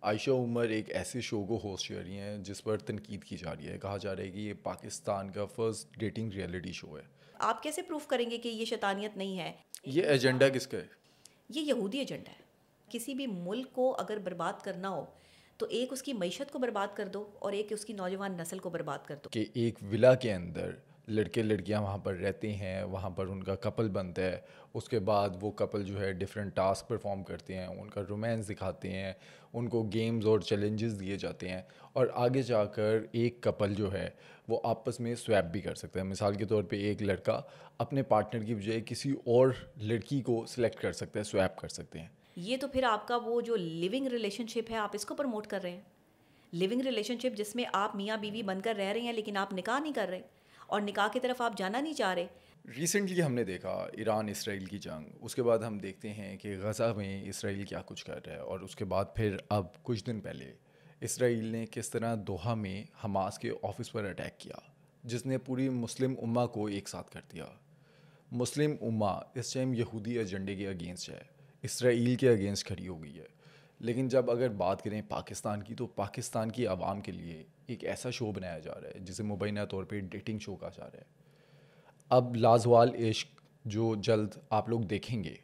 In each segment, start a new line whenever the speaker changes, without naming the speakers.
عائشہ عمر ایک ایسے شو کو ہوسٹ کر رہی ہیں جس پر تنقید کی جا رہی ہے. کہا جا رہا ہے کہ یہ پاکستان کا فرسٹ ڈیٹنگ ریئلٹی شو ہے.
آپ کیسے پروف کریں گے کہ یہ شیطانیت نہیں ہے؟
یہ ایجنڈا کس کا ہے؟
یہ یہودی ایجنڈا ہے. کسی بھی ملک کو اگر برباد کرنا ہو تو ایک اس کی معیشت کو برباد کر دو اور ایک اس کی نوجوان نسل کو برباد کر دو.
کہ ایک ولا کے اندر لڑکے لڑکیاں وہاں پر رہتے ہیں, وہاں پر ان کا کپل بنتا ہے. اس کے بعد وہ کپل جو ہے ڈفرینٹ ٹاسک پرفارم کرتے ہیں, ان کا رومانس دکھاتے ہیں, ان کو گیمز اور چیلنجز دیے جاتے ہیں, اور آگے جا کر ایک کپل جو ہے وہ آپس میں سویپ بھی کر سکتا ہے. مثال کے طور پہ ایک لڑکا اپنے پارٹنر کی بجائے کسی اور لڑکی کو سلیکٹ کر سکتا ہے, سویپ کر سکتے ہیں.
یہ تو پھر آپ کا وہ جو لیونگ ریلیشن شپ ہے آپ اس کو پروموٹ کر رہے ہیں. لیونگ ریلیشن شپ جس میں آپ میاں بیوی بن کر رہ رہے ہیں لیکن آپ نکاح نہیں کر رہے اور نکاح کی طرف آپ جانا نہیں چاہ رہے.
ریسنٹلی ہم نے دیکھا ایران اسرائیل کی جنگ, اس کے بعد ہم دیکھتے ہیں کہ غزہ میں اسرائیل کیا کچھ کر رہا ہے, اور اس کے بعد پھر اب کچھ دن پہلے اسرائیل نے کس طرح دوحہ میں حماس کے آفس پر اٹیک کیا, جس نے پوری مسلم امہ کو ایک ساتھ کر دیا. مسلم امہ اس ٹائم یہودی ایجنڈے کے اگینسٹ ہے, اسرائیل کے اگینسٹ کھڑی ہو گئی ہے. لیکن جب اگر بات کریں پاکستان کی, تو پاکستان کی عوام کے لیے ایک ایسا شو بنایا جا رہا ہے جسے مبینہ طور پہ ڈیٹنگ شو کہا جا رہا ہے. اب لازوال عشق جو جلد آپ لوگ دیکھیں گے,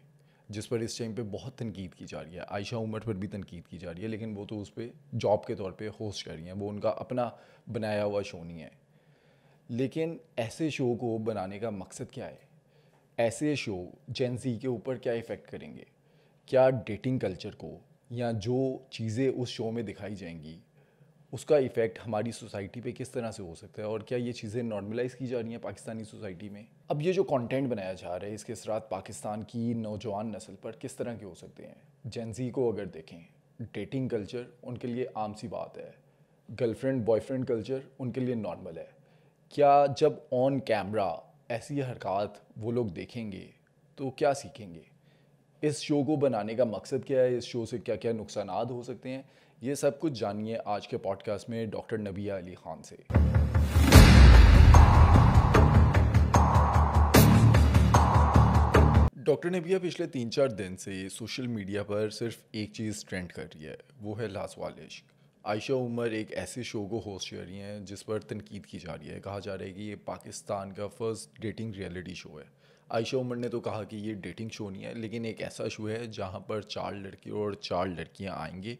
جس پر اس ٹائم پہ بہت تنقید کی جا رہی ہے, عائشہ عمر پر بھی تنقید کی جا رہی ہے, لیکن وہ تو اس پہ جاب کے طور پہ ہوسٹ کر رہی ہیں, وہ ان کا اپنا بنایا ہوا شو نہیں ہے. لیکن ایسے شو کو بنانے کا مقصد کیا ہے؟ ایسے شو جین زی کے اوپر کیا ایفیکٹ کریں گے؟ کیا ڈیٹنگ کلچر کو یا جو چیزیں اس شو میں دکھائی جائیں گی اس کا ایفیکٹ ہماری سوسائٹی پہ کس طرح سے ہو سکتا ہے, اور کیا یہ چیزیں نارملائز کی جا رہی ہیں پاکستانی سوسائٹی میں؟ اب یہ جو کانٹینٹ بنایا جا رہا ہے, اس کے اثرات پاکستان کی نوجوان نسل پر کس طرح کے ہو سکتے ہیں؟ جین زی کو اگر دیکھیں, ڈیٹنگ کلچر ان کے لیے عام سی بات ہے, girl friend boy friend culture ان کے لیے نارمل ہے. کیا جب آن کیمرہ ایسی حرکات وہ لوگ دیکھیں گے تو کیا سیکھیں گے؟ اس شو کو بنانے کا مقصد کیا ہے؟ اس شو سے کیا کیا نقصانات ہو سکتے ہیں؟ یہ سب کچھ جانیے آج کے پوڈ کاسٹ میں ڈاکٹر نبیہ علی خان سے. ڈاکٹر نبیہ پچھلے 3-4 دن سے سوشل میڈیا پر صرف ایک چیز ٹرینڈ کر رہی ہے, وہ ہے لازوال عشق. عائشہ عمر ایک ایسے شو کو ہوسٹ کر رہی ہیں جس پر تنقید کی جا رہی ہے. کہا جا رہا ہے کہ یہ پاکستان کا فرسٹ ڈیٹنگ ریئلٹی شو ہے. عائشہ عمر نے تو کہا کہ یہ ڈیٹنگ شو نہیں ہے, لیکن ایک ایسا شو ہے جہاں پر 4 لڑکے اور 4 لڑکیاں آئیں گے,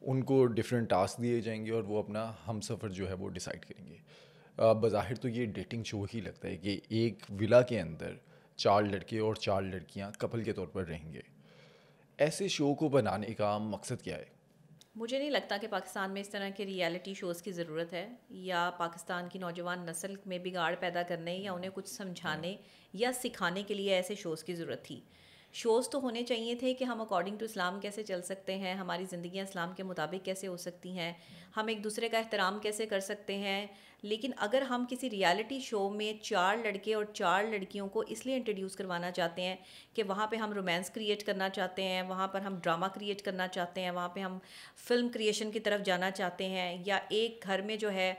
ان کو ڈفرینٹ ٹاسک دیے جائیں گے اور وہ اپنا ہم سفر جو ہے وہ ڈیسائیڈ کریں گے. بظاہر تو یہ ڈیٹنگ شو ہی لگتا ہے کہ ایک ولا کے اندر 4 لڑکے اور 4 لڑکیاں کپل کے طور پر رہیں گے. ایسے شو کو بنانے کا مقصد کیا ہے؟
مجھے نہیں لگتا کہ پاکستان میں اس طرح کے ریئلٹی شوز کی ضرورت ہے, یا پاکستان کی نوجوان نسل میں بگاڑ پیدا کرنے یا انہیں کچھ سمجھانے یا سکھانے کے لیے ایسے شوز کی ضرورت تھی. شوز تو ہونے چاہیے تھے کہ ہم اکارڈنگ ٹو اسلام کیسے چل سکتے ہیں, ہماری زندگیاں اسلام کے مطابق کیسے ہو سکتی ہیں, ہم ایک دوسرے کا احترام کیسے کر سکتے ہیں. لیکن اگر ہم کسی ریالٹی شو میں 4 لڑکے اور 4 لڑکیوں کو اس لیے انٹروڈیوس کروانا چاہتے ہیں کہ وہاں پہ ہم رومانس کریٹ کرنا چاہتے ہیں, وہاں پر ہم ڈرامہ کریٹ کرنا چاہتے ہیں, وہاں پہ ہم فلم کریشن کی طرف جانا چاہتے ہیں, یا ایک گھر میں جو ہے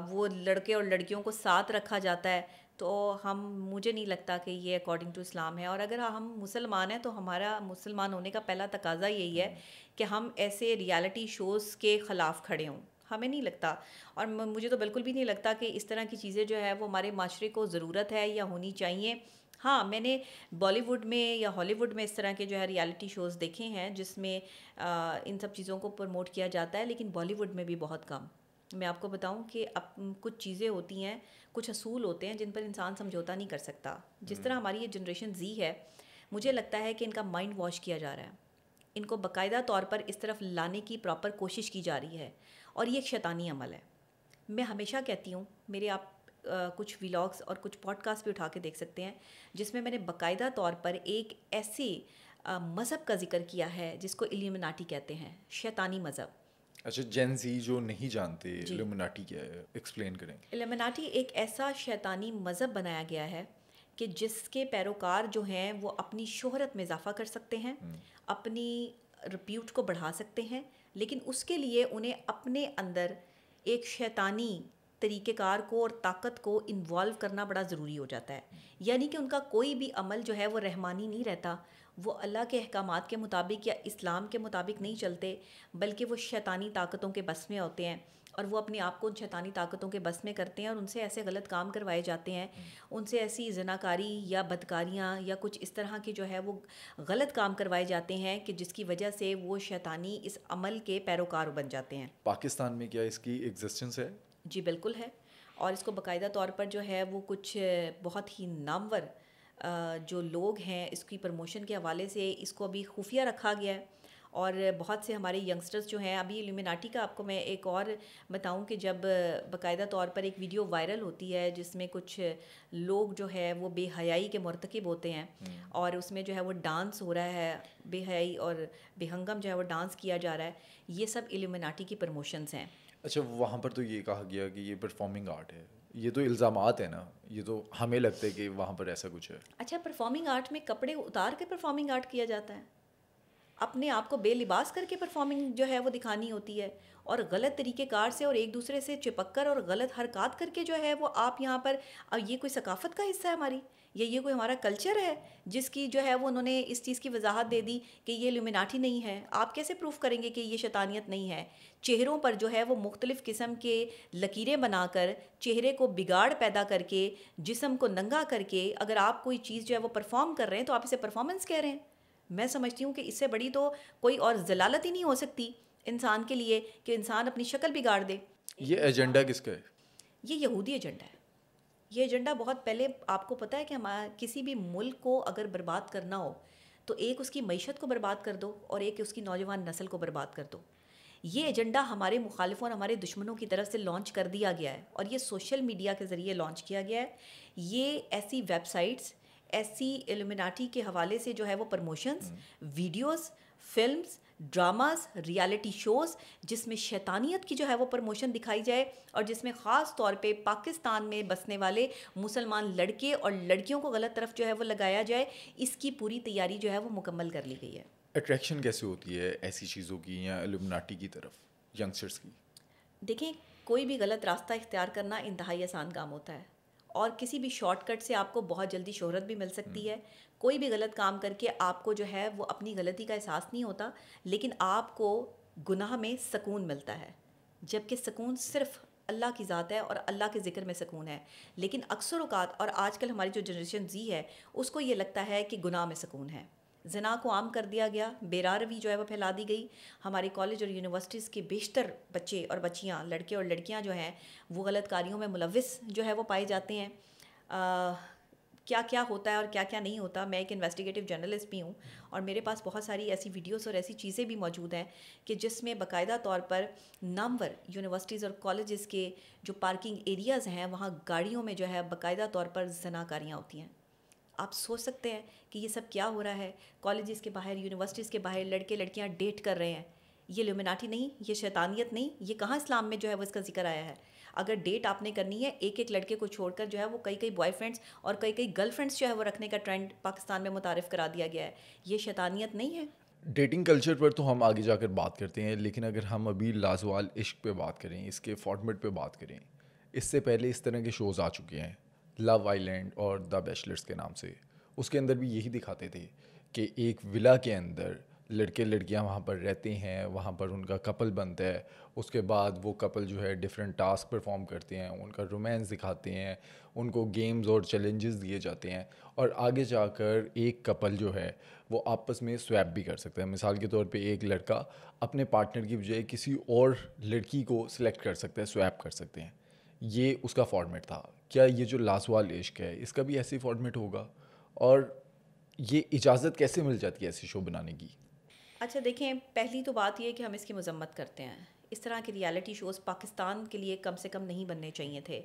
وہ لڑکے اور لڑکیوں کو ساتھ رکھا جاتا ہے, تو مجھے نہیں لگتا کہ یہ اکارڈنگ ٹو اسلام ہے. اور اگر ہم مسلمان ہیں تو ہمارا مسلمان ہونے کا پہلا تقاضا یہی ہے کہ ہم ایسے ریالٹی شوز کے خلاف کھڑے ہوں. ہمیں نہیں لگتا, اور مجھے تو بالکل بھی نہیں لگتا کہ اس طرح کی چیزیں جو ہے وہ ہمارے معاشرے کو ضرورت ہے یا ہونی چاہیے. ہاں, میں نے بالی ووڈ میں یا ہالی ووڈ میں اس طرح کے جو ہے ریالٹی شوز دیکھے ہیں جس میں ان سب چیزوں کو پروموٹ کیا جاتا ہے, لیکن بالی ووڈ میں بھی بہت کم. میں آپ کو بتاؤں کہ اب کچھ چیزیں ہوتی ہیں, کچھ اصول ہوتے ہیں جن پر انسان سمجھوتا نہیں کر سکتا. جس طرح ہماری یہ جنریشن زی ہے, مجھے لگتا ہے کہ ان کا مائنڈ واش کیا جا رہا ہے, ان کو باقاعدہ طور پر اس طرف لانے کی پراپر کوشش کی جا رہی ہے, اور یہ ایک شیطانی عمل ہے. میں ہمیشہ کہتی ہوں, میرے آپ کچھ ولاگس اور کچھ پوڈ کاسٹ بھی اٹھا کے دیکھ سکتے ہیں جس میں نے باقاعدہ طور پر ایک ایسے مذہب کا ذکر کیا ہے جس کو ایلیومیناٹی کہتے ہیں, شیطانی مذہب.
اچھا, جین زی جو نہیں جانتے ایلومیناٹی کیا ہے, ایکسپلین کریں.
ایلیومیناٹی ایک ایسا شیطانی مذہب بنایا گیا ہے کہ جس کے پیروکار جو ہیں وہ اپنی شہرت میں اضافہ کر سکتے ہیں, اپنی رپیوٹ کو بڑھا سکتے ہیں, لیکن اس کے لیے انہیں اپنے اندر ایک شیطانی طریقہ کار کو اور طاقت کو انوالو کرنا بڑا ضروری ہو جاتا ہے. یعنی کہ ان کا کوئی بھی عمل جو ہے وہ رحمانی نہیں رہتا, وہ اللہ کے احکامات کے مطابق یا اسلام کے مطابق نہیں چلتے، بلکہ وہ شیطانی طاقتوں کے بس میں ہوتے ہیں، اور وہ اپنے آپ کو ان شیطانی طاقتوں کے بس میں کرتے ہیں، اور ان سے ایسے غلط کام کروائے جاتے ہیں، ان سے ایسی زناکاری یا بدکاریاں یا کچھ اس طرح کے جو ہے وہ غلط کام کروائے جاتے ہیں کہ جس کی وجہ سے وہ شیطانی اس عمل کے پیروکار بن جاتے ہیں۔
پاکستان میں کیا اس کی ایگزسٹنس ہے؟
جی بالکل ہے، اور اس کو باقاعدہ طور پر جو ہے وہ کچھ بہت ہی نامور جو لوگ ہیں اس کی پروموشن کے حوالے سے اس کو ابھی خفیہ رکھا گیا ہے، اور بہت سے ہمارے ینگسٹرز جو ہیں ابھی الومناٹی کا آپ کو میں ایک اور بتاؤں کہ جب باقاعدہ طور پر ایک ویڈیو وائرل ہوتی ہے جس میں کچھ لوگ جو ہے وہ بے حیائی کے مرتکب ہوتے ہیں، اور اس میں جو ہے وہ ڈانس ہو رہا ہے، بے حیائی اور بے ہنگم جو ہے وہ ڈانس کیا جا رہا ہے، یہ سب الومناٹی کی پروموشنز ہیں۔
اچھا، وہاں پر تو یہ کہا گیا کہ یہ پرفارمنگ آرٹ ہے، یہ تو الزامات ہیں نا، یہ تو ہمیں لگتا ہے کہ وہاں پر ایسا کچھ ہے۔
اچھا، پرفارمنگ آرٹ میں کپڑے اتار کے پرفارمنگ آرٹ کیا جاتا ہے، اپنے آپ کو بے لباس کر کے پرفارمنگ جو ہے وہ دکھانی ہوتی ہے، اور غلط طریقے کار سے اور ایک دوسرے سے چپک کر اور غلط حرکات کر کے جو ہے وہ آپ یہاں پر، اب یہ کوئی ثقافت کا حصہ ہے ہماری، یا یہ کوئی ہمارا کلچر ہے جس کی جو ہے وہ انہوں نے اس چیز کی وضاحت دے دی کہ یہ الومناٹی نہیں ہے؟ آپ کیسے پروف کریں گے کہ یہ شیطانیت نہیں ہے؟ چہروں پر جو ہے وہ مختلف قسم کے لکیریں بنا کر، چہرے کو بگاڑ پیدا کر کے، جسم کو ننگا کر کے اگر آپ کوئی چیز جو ہے وہ پرفارم کر رہے ہیں تو آپ اسے پرفارمنس کہہ رہے ہیں؟ میں سمجھتی ہوں کہ اس سے بڑی تو کوئی اور ضلالت ہی نہیں ہو سکتی انسان کے لیے کہ انسان اپنی شکل بگاڑ دے۔
یہ ایجنڈا کس کا ہے؟
یہ یہودی ایجنڈا ہے۔ یہ ایجنڈا بہت پہلے، آپ کو پتہ ہے کہ کسی بھی ملک کو اگر برباد کرنا ہو تو ایک اس کی معیشت کو برباد کر دو اور ایک اس کی نوجوان نسل کو برباد کر دو۔ یہ ایجنڈا ہمارے مخالفوں اور ہمارے دشمنوں کی طرف سے لانچ کر دیا گیا ہے، اور یہ سوشل میڈیا کے ذریعے لانچ کیا گیا ہے۔ یہ ایسی ویب سائٹس، ایسی الومناٹی کے حوالے سے جو ہے وہ promotions, videos, films, dramas, reality shows جس میں شیطانیت کی جو ہے وہ پروموشن دکھائی جائے، اور جس میں خاص طور پہ پاکستان میں بسنے والے مسلمان لڑکے اور لڑکیوں کو غلط طرف جو ہے وہ لگایا جائے، اس کی پوری تیاری جو ہے وہ مکمل کر لی گئی ہے۔
اٹریکشن کیسے ہوتی ہے ایسی چیزوں کی یا الومناٹی کی طرف ینگسٹرس کی؟
دیکھیں، کوئی بھی غلط راستہ اختیار کرنا انتہائی آسان کام ہوتا ہے، اور کسی بھی شارٹ کٹ سے آپ کو بہت جلدی شہرت بھی مل سکتی ہے۔ کوئی بھی غلط کام کر کے آپ کو جو ہے وہ اپنی غلطی کا احساس نہیں ہوتا، لیکن آپ کو گناہ میں سکون ملتا ہے، جبکہ سکون صرف اللہ کی ذات ہے اور اللہ کے ذکر میں سکون ہے۔ لیکن اکثر اوقات، اور آج کل ہماری جو جنریشن زی ہے اس کو یہ لگتا ہے کہ گناہ میں سکون ہے۔ زنا کو عام کر دیا گیا، بے راہ جو ہے وہ پھیلا دی گئی۔ ہمارے کالج اور یونیورسٹیز کے بیشتر بچے اور بچیاں، لڑکے اور لڑکیاں جو ہیں وہ غلط کاریوں میں ملوث جو ہے وہ پائے جاتے ہیں۔ کیا کیا ہوتا ہے اور کیا کیا نہیں ہوتا، میں ایک انویسٹیگیٹو جرنلسٹ بھی ہوں، اور میرے پاس بہت ساری ایسی ویڈیوز اور ایسی چیزیں بھی موجود ہیں کہ جس میں باقاعدہ طور پر نامور یونیورسٹیز اور کالجز کے جو پارکنگ ایریاز ہیں وہاں گاڑیوں میں جو ہے باقاعدہ طور پر زناکاریاں ہوتی ہیں۔ آپ سوچ سکتے ہیں کہ یہ سب کیا ہو رہا ہے؟ کالجز کے باہر، یونیورسٹیز کے باہر لڑکے لڑکیاں ڈیٹ کر رہے ہیں۔ یہ الومناٹی نہیں، یہ شیطانیت نہیں، یہ کہاں اسلام میں جو ہے وہ اس کا ذکر آیا ہے؟ اگر ڈیٹ آپ نے کرنی ہے ایک ایک لڑکے کو چھوڑ کر جو ہے وہ کئی کئی بوائے فرینڈس اور کئی کئی گرل فرینڈس جو ہے وہ رکھنے کا ٹرینڈ پاکستان میں متعارف کرا دیا گیا ہے، یہ شیطانیت نہیں ہے؟
ڈیٹنگ کلچر پر تو ہم آگے جا کر بات کرتے ہیں، لیکن اگر ہم ابھی لازوال عشق پہ بات کریں، اس کے فارمیٹ پہ بات کریں، اس سے پہلے اس طرح کے شوز آ چکے ہیں لو آئی لینڈ اور دا بیچلرس کے نام سے۔ اس کے اندر بھی یہی دکھاتے تھے کہ ایک ولا کے اندر لڑکے لڑکیاں وہاں پر رہتے ہیں، وہاں پر ان کا کپل بنتا ہے، اس کے بعد وہ کپل جو ہے ڈفرینٹ ٹاسک پرفارم کرتے ہیں، ان کا رومانس دکھاتے ہیں، ان کو گیمز اور چیلنجز دیے جاتے ہیں، اور آگے جا کر ایک کپل جو ہے وہ آپس میں سویپ بھی کر سکتا ہے۔ مثال کے طور پہ ایک لڑکا اپنے پارٹنر کی بجائے کسی اور لڑکی کو سلیکٹ کر سکتا ہے، سویپ کر سکتے ہیں۔ یہ اس کا فارمیٹ تھا۔ کیا یہ جو لاسوال عشق ہے اس کا بھی ایسے فارمیٹ ہوگا؟ اور یہ اجازت کیسے مل جاتی ہے ایسی شو بنانے کی؟
اچھا دیکھیں، پہلی تو بات یہ کہ ہم اس کی مذمت کرتے ہیں۔ اس طرح کے ریالٹی شوز پاکستان کے لیے کم سے کم نہیں بننے چاہیے تھے۔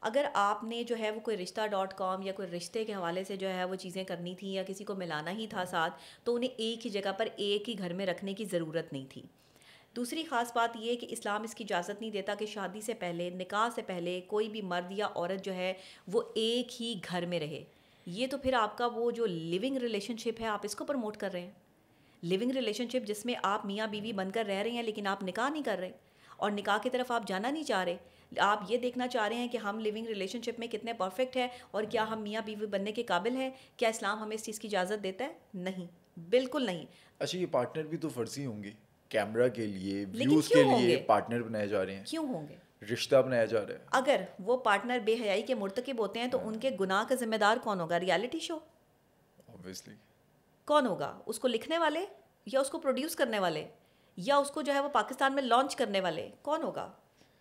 اگر آپ نے جو ہے وہ کوئی رشتہ.com یا کوئی رشتے کے حوالے سے جو ہے وہ چیزیں کرنی تھیں یا کسی کو ملانا ہی تھا ساتھ، تو انہیں ایک ہی جگہ پر ایک ہی گھر میں رکھنے کی ضرورت نہیں تھی۔ دوسری خاص بات یہ کہ اسلام اس کی اجازت نہیں دیتا کہ شادی سے پہلے، نکاح سے پہلے کوئی بھی مرد یا عورت جو ہے وہ ایک ہی گھر میں رہے۔ یہ تو پھر آپ کا وہ جو لیونگ ریلیشن شپ ہے آپ اس کو پروموٹ کر رہے ہیں۔ لیونگ ریلیشن شپ جس میں آپ میاں بیوی بن کر رہ رہے ہیں لیکن آپ نکاح نہیں کر رہے، اور نکاح کی طرف آپ جانا نہیں چاہ رہے۔ آپ یہ دیکھنا چاہ رہے ہیں کہ ہم لیونگ ریلیشن شپ میں کتنے پرفیکٹ ہے اور کیا ہم میاں بیوی بننے کے قابل ہیں۔ کیا اسلام ہمیں اس چیز کی اجازت دیتا ہے؟ نہیں۔ بالکل نہیں.
اچھا یہ پارٹنر بھی تو فرضی ہوں گے, کیمرہ کے لیے,
لیکن
ویوز کے
کیوں ہوں
لیے
گے؟
پارٹنر بنائے جا رہے ہیں,
کیوں ہوں گے؟
رشتہ بنایا جا رہا ہے.
اگر وہ پارٹنر بے حیائی کے مرتکب ہوتے ہیں تو ان کے گناہ کا ذمہ دار کون ہوگا؟ Reality show
Obviously.
کون ہوگا؟ اس کو لکھنے والے, یا اس کو پروڈیوس کرنے والے, یا اس کو جو ہے وہ پاکستان میں لانچ کرنے والے, کون ہوگا؟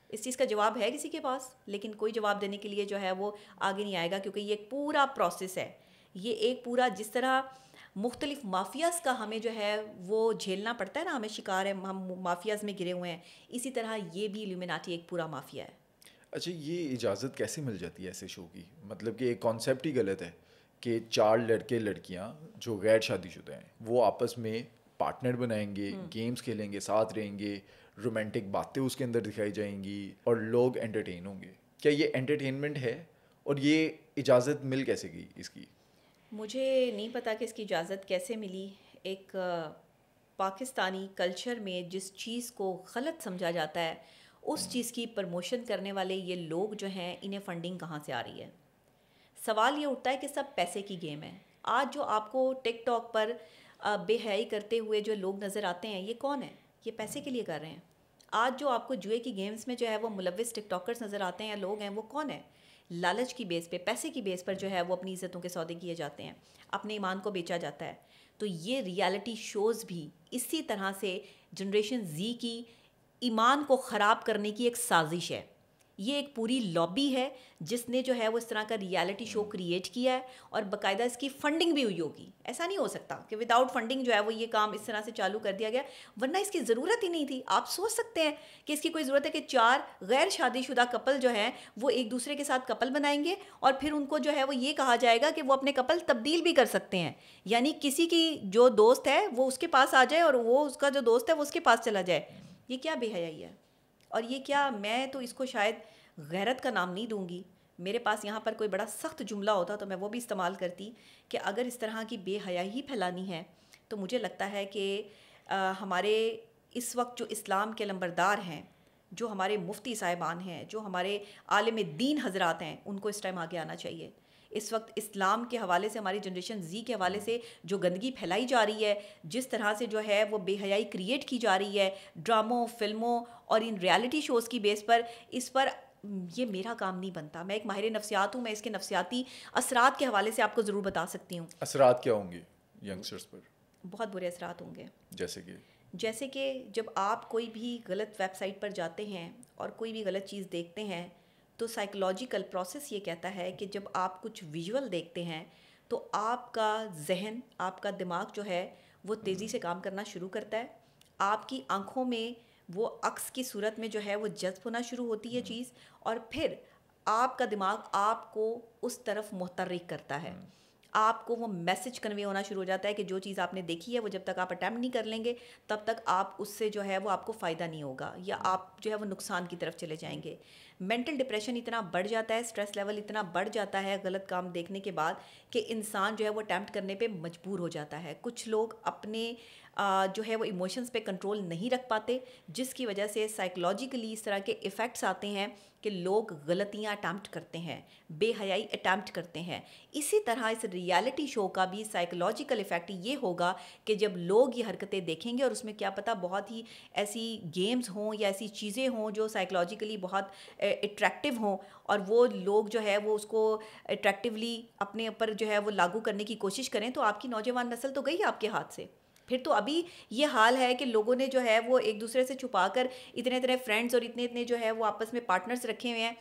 اس چیز کا جواب ہے کسی کے پاس؟ لیکن کوئی جواب دینے کے لیے جو ہے وہ آگے نہیں آئے گا, کیونکہ یہ ایک پورا پروسیس ہے. یہ ایک پورا, جس طرح مختلف مافیاز کا ہمیں جو ہے وہ جھیلنا پڑتا ہے نا, ہمیں شکار ہے, ہم مافیاز میں گرے ہوئے ہیں, اسی طرح یہ بھی الومیناٹی ایک پورا مافیا ہے.
اچھا یہ اجازت کیسے مل جاتی ہے ایسے شو کی؟ مطلب کہ ایک کانسیپٹ ہی غلط ہے کہ 4 لڑکے لڑکیاں جو غیر شادی شدہ ہیں وہ آپس میں پارٹنر بنائیں گے, گیمز کھیلیں گے, ساتھ رہیں گے, رومانٹک باتیں اس کے اندر دکھائی جائیں گی اور لوگ انٹرٹین ہوں گے. کیا یہ انٹرٹینمنٹ ہے؟ اور یہ اجازت مل کیسے گئی اس کی؟
مجھے نہیں پتا کہ اس کی اجازت کیسے ملی. ایک پاکستانی کلچر میں جس چیز کو غلط سمجھا جاتا ہے اس چیز کی پروموشن کرنے والے یہ لوگ جو ہیں, انہیں فنڈنگ کہاں سے آ رہی ہے؟ سوال یہ اٹھتا ہے کہ سب پیسے کی گیم ہے. آج جو آپ کو ٹک ٹاک پر بے حیائی کرتے ہوئے جو لوگ نظر آتے ہیں, یہ کون ہیں؟ یہ پیسے کے لیے کر رہے ہیں. آج جو آپ کو جوئے کی گیمز میں جو ہے وہ ملوث ٹک ٹاکرز نظر آتے ہیں یا لوگ ہیں, وہ کون ہیں؟ لالچ کی بیس پہ, پیسے کی بیس پر جو ہے وہ اپنی عزتوں کے سودے کیے جاتے ہیں, اپنے ایمان کو بیچا جاتا ہے. تو یہ ریالٹی شوز بھی اسی طرح سے جنریشن زی کی ایمان کو خراب کرنے کی ایک سازش ہے. یہ ایک پوری لابی ہے جس نے جو ہے وہ اس طرح کا ریالٹی شو کریٹ کیا ہے, اور باقاعدہ اس کی فنڈنگ بھی ہوئی ہوگی. ایسا نہیں ہو سکتا کہ وداؤٹ فنڈنگ جو ہے وہ یہ کام اس طرح سے چالو کر دیا گیا, ورنہ اس کی ضرورت ہی نہیں تھی. آپ سوچ سکتے ہیں کہ اس کی کوئی ضرورت ہے کہ 4 غیر شادی شدہ کپل جو ہیں وہ ایک دوسرے کے ساتھ کپل بنائیں گے, اور پھر ان کو جو ہے وہ یہ کہا جائے گا کہ وہ اپنے کپل تبدیل بھی کر سکتے ہیں. یعنی کسی کی جو دوست ہے وہ اس کے پاس آ جائے, اور وہ اس کا جو دوست ہے وہ اس کے پاس چلا جائے. یہ کیا بے حیائی ہے؟ اور یہ کیا, میں تو اس کو شاید غیرت کا نام نہیں دوں گی. میرے پاس یہاں پر کوئی بڑا سخت جملہ ہوتا تو میں وہ بھی استعمال کرتی کہ اگر اس طرح کی بے حیائی ہی پھیلانی ہے تو مجھے لگتا ہے کہ ہمارے اس وقت جو اسلام کے لمبردار ہیں, جو ہمارے مفتی صاحبان ہیں, جو ہمارے عالم دین حضرات ہیں, ان کو اس ٹائم آگے آنا چاہیے. اس وقت اسلام کے حوالے سے, ہماری جنریشن زی کے حوالے سے جو گندگی پھیلائی جا رہی ہے, جس طرح سے جو ہے وہ بے حیائی کریٹ کی جا رہی ہے ڈراموں, فلموں اور ان ریالٹی شوز کی بیس پر, اس پر یہ میرا کام نہیں بنتا. میں ایک ماہر نفسیات ہوں, میں اس کے نفسیاتی اثرات کے حوالے سے آپ کو ضرور بتا سکتی ہوں.
اثرات کیا ہوں گے ینگسٹرز پر؟
بہت برے اثرات ہوں گے.
جیسے
کہ جب آپ کوئی بھی غلط ویب سائٹ پر جاتے ہیں اور کوئی بھی غلط چیز دیکھتے ہیں, تو سائیکلوجیکل پروسیس یہ کہتا ہے کہ جب آپ کچھ ویژول دیکھتے ہیں تو آپ کا ذہن, آپ کا دماغ جو ہے وہ تیزی سے کام کرنا شروع کرتا ہے. آپ کی آنکھوں میں وہ عکس کی صورت میں جو ہے وہ جذب ہونا شروع ہوتی ہے چیز, اور پھر آپ کا دماغ آپ کو اس طرف متحرک کرتا ہے. آپ کو وہ میسج کنوے ہونا شروع ہو جاتا ہے کہ جو چیز آپ نے دیکھی ہے وہ جب تک آپ اٹیمپٹ نہیں کر لیں گے تب تک آپ اس سے جو ہے وہ آپ کو فائدہ نہیں ہوگا, یا آپ جو ہے وہ نقصان کی طرف چلے جائیں گے. مینٹل ڈپریشن اتنا بڑھ جاتا ہے, اسٹریس لیول اتنا بڑھ جاتا ہے غلط کام دیکھنے کے بعد کہ انسان جو ہے وہ اٹیمپٹ کرنے پہ مجبور ہو جاتا ہے. کچھ لوگ اپنے جو ہے وہ ایموشنز پہ کنٹرول نہیں رکھ پاتے, جس کی وجہ سے سائیکلوجیکلی اس طرح کے ایفیکٹس آتے ہیں کہ لوگ غلطیاں اٹیمپٹ کرتے ہیں, بے حیائی اٹیمپٹ کرتے ہیں. اسی طرح اس ریالٹی شو کا بھی سائیکلوجیکل ایفیکٹ یہ ہوگا کہ جب لوگ یہ حرکتیں دیکھیں گے, اور اس میں کیا پتہ بہت ہی ایسی گیمز ہوں یا ایسی چیزیں ہوں جو سائیکلوجیکلی بہت اٹریکٹیو ہوں, اور وہ لوگ جو ہے وہ اس کو اٹریکٹیولی اپنے اوپر جو ہے وہ لاگو کرنے کی کوشش کریں, تو آپ کی نوجوان نسل تو گئی آپ کے ہاتھ سے. پھر تو ابھی یہ حال ہے کہ لوگوں نے جو ہے وہ ایک دوسرے سے چھپا کر اتنے فرینڈز اور اتنے جو ہے وہ آپس میں پارٹنرز رکھے ہوئے ہیں,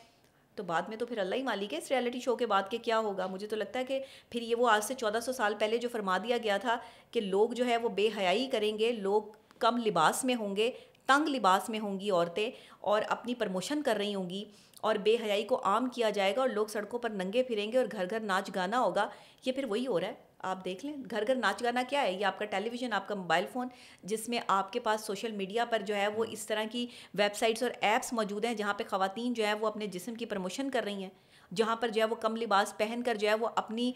تو بعد میں تو پھر اللہ ہی مالک ہے اس ریالٹی شو کے بعد کہ کیا ہوگا. مجھے تو لگتا ہے کہ پھر یہ وہ آج سے 1400 سال پہلے جو فرما دیا گیا تھا کہ لوگ جو ہے وہ بے حیائی کریں گے, لوگ کم لباس میں ہوں گے, تنگ لباس میں ہوں گی عورتیں, اور اپنی پروموشن کر رہی ہوں گی, اور بے حیائی کو عام کیا جائے گا, اور لوگ سڑکوں پر ننگے پھریں گے, اور گھر گھر ناچ گانا ہوگا. یہ پھر وہی ہو رہا ہے, آپ دیکھ لیں. گھر گھر ناچ گانا کیا ہے؟ یہ آپ کا ٹیلی ویژن, آپ کا موبائل فون, جس میں آپ کے پاس سوشل میڈیا پر جو ہے وہ اس طرح کی ویب سائٹس اور ایپس موجود ہیں جہاں پہ خواتین جو ہے وہ اپنے جسم کی پروموشن کر رہی ہیں, جہاں پر جو ہے وہ کم لباس پہن کر جو ہے وہ اپنی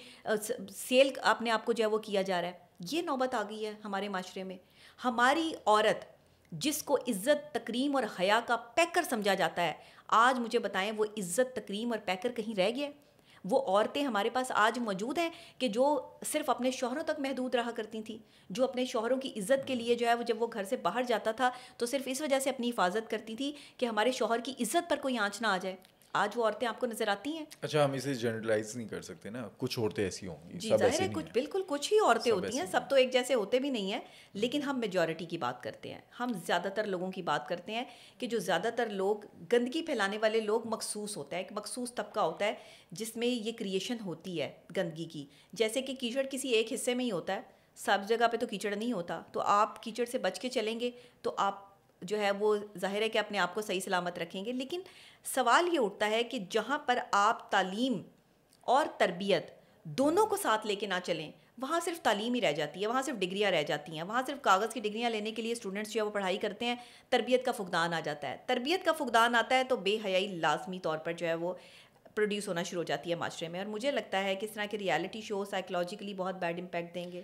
سیل اپنے آپ کو جو ہے وہ کیا جا رہا ہے. یہ نوبت آ گئی ہے ہمارے معاشرے میں. ہماری عورت جس کو عزت, تکریم اور حیا کا پیکر سمجھا جاتا ہے, آج مجھے بتائیں وہ عزت, تکریم اور پیکر کہیں رہ گیا؟ وہ عورتیں ہمارے پاس آج موجود ہیں کہ جو صرف اپنے شوہروں تک محدود رہا کرتی تھیں, جو اپنے شوہروں کی عزت کے لیے جو ہے وہ جب وہ گھر سے باہر جاتا تھا تو صرف اس وجہ سے اپنی حفاظت کرتی تھی کہ ہمارے شوہر کی عزت پر کوئی آنچ نہ آ جائے. آج وہ عورتیں آپ کو نظر آتی ہیں؟
اچھا ہم اسے جنرلائز نہیں کر سکتے نا, کچھ عورتیں ایسی ہوں گی,
جی
سب
ظاہر
ایسے
ہے,
نہیں
کچھ
ہیں.
بالکل کچھ ہی عورتیں
سب
ہوتی ہیں,
ایسے
سب تو ایک جیسے ہوتے بھی نہیں ہیں, لیکن ہم میجورٹی کی بات کرتے ہیں, ہم زیادہ تر لوگوں کی بات کرتے ہیں کہ جو زیادہ تر لوگ گندگی پھیلانے والے لوگ مخصوص ہوتا ہے, ایک مخصوص طبقہ ہوتا ہے جس میں یہ کریشن ہوتی ہے گندگی کی. جیسے کہ کیچڑ کسی ایک حصے میں ہی ہوتا ہے, سب جگہ پہ تو کیچڑ نہیں ہوتا, تو آپ کیچڑ سے بچ کے چلیں گے تو آپ جو ہے وہ ظاہر ہے کہ اپنے آپ کو صحیح سلامت رکھیں گے. لیکن سوال یہ اٹھتا ہے کہ جہاں پر آپ تعلیم اور تربیت دونوں کو ساتھ لے کے نہ چلیں, وہاں صرف تعلیم ہی رہ جاتی ہے, وہاں صرف ڈگریاں رہ جاتی ہیں, وہاں صرف کاغذ کی ڈگریاں لینے کے لیے اسٹوڈنٹس جو ہے وہ پڑھائی کرتے ہیں, تربیت کا فقدان آ جاتا ہے. تربیت کا فقدان آتا ہے تو بے حیائی لازمی طور پر جو ہے وہ پروڈیوس ہونا شروع ہو جاتی ہے معاشرے میں, اور مجھے لگتا ہے کہ اس طرح کے ریالٹی شو سائیکولوجیکلی بہت بیڈ امپیکٹ دیں گے.